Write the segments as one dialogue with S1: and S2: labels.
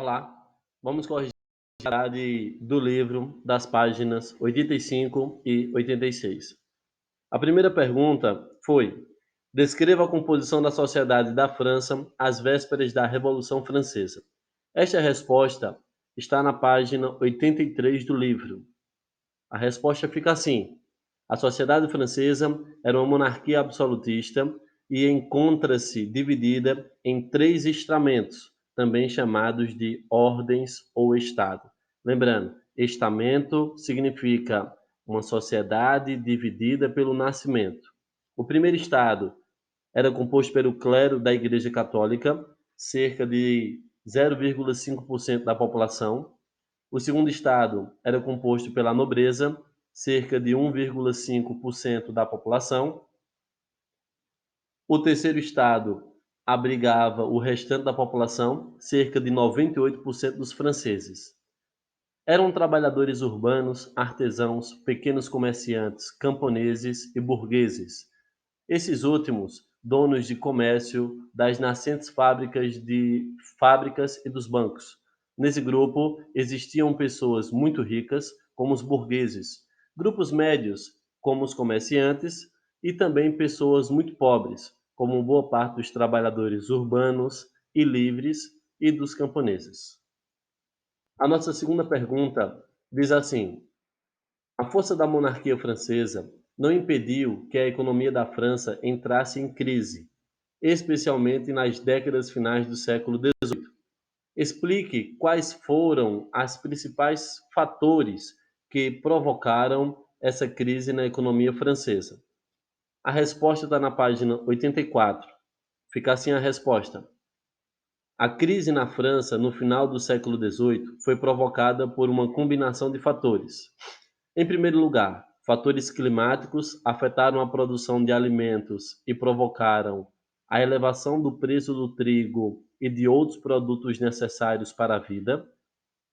S1: Olá, vamos corrigir a grade do livro das páginas 85 e 86. A primeira pergunta foi: descreva a composição da sociedade da França às vésperas da Revolução Francesa. Esta resposta está na página 83 do livro. A resposta fica assim: a sociedade francesa era uma monarquia absolutista e encontra-se dividida em três estamentos, também chamados de ordens ou estado. Lembrando, estamento significa uma sociedade dividida pelo nascimento. O primeiro estado era composto pelo clero da Igreja Católica, cerca de 0,5% da população. O segundo estado era composto pela nobreza, cerca de 1,5% da população. O terceiro estado abrigava o restante da população, cerca de 98% dos franceses. Eram trabalhadores urbanos, artesãos, pequenos comerciantes, camponeses e burgueses. Esses últimos, donos de comércio das nascentes fábricas e dos bancos. Nesse grupo existiam pessoas muito ricas, como os burgueses, grupos médios, como os comerciantes, e também pessoas muito pobres, como boa parte dos trabalhadores urbanos e livres e dos camponeses. A nossa segunda pergunta diz assim: a força da monarquia francesa não impediu que a economia da França entrasse em crise, especialmente nas décadas finais do século XVIII. Explique quais foram os principais fatores que provocaram essa crise na economia francesa. A resposta está na página 84. Fica assim a resposta. A crise na França no final do século XVIII foi provocada por uma combinação de fatores. Em primeiro lugar, fatores climáticos afetaram a produção de alimentos e provocaram a elevação do preço do trigo e de outros produtos necessários para a vida.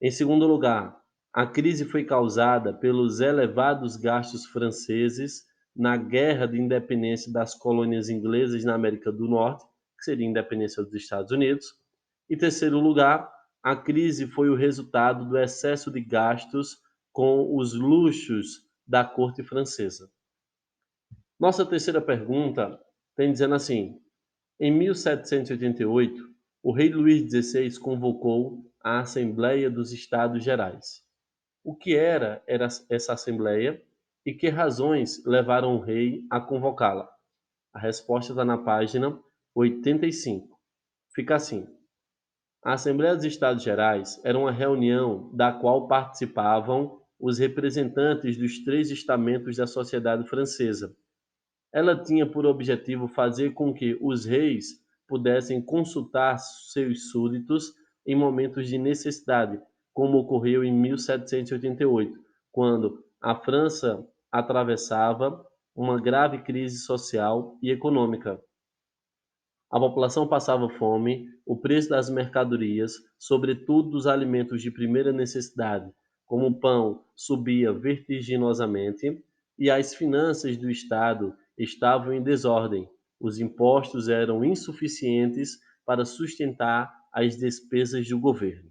S1: Em segundo lugar, a crise foi causada pelos elevados gastos franceses na Guerra de Independência das colônias inglesas na América do Norte, que seria a independência dos Estados Unidos. Em terceiro lugar, a crise foi o resultado do excesso de gastos com os luxos da corte francesa. Nossa terceira pergunta tem dizendo assim: em 1788, o rei Luís XVI convocou a Assembleia dos Estados Gerais. O que era essa Assembleia e que razões levaram o rei a convocá-la? A resposta está na página 85. Fica assim: a Assembleia dos Estados Gerais era uma reunião da qual participavam os representantes dos três estamentos da sociedade francesa. Ela tinha por objetivo fazer com que os reis pudessem consultar seus súditos em momentos de necessidade, como ocorreu em 1788, quando a França atravessava uma grave crise social e econômica. A população passava fome, o preço das mercadorias, sobretudo dos alimentos de primeira necessidade, como o pão, subia vertiginosamente e as finanças do Estado estavam em desordem. Os impostos eram insuficientes para sustentar as despesas do governo.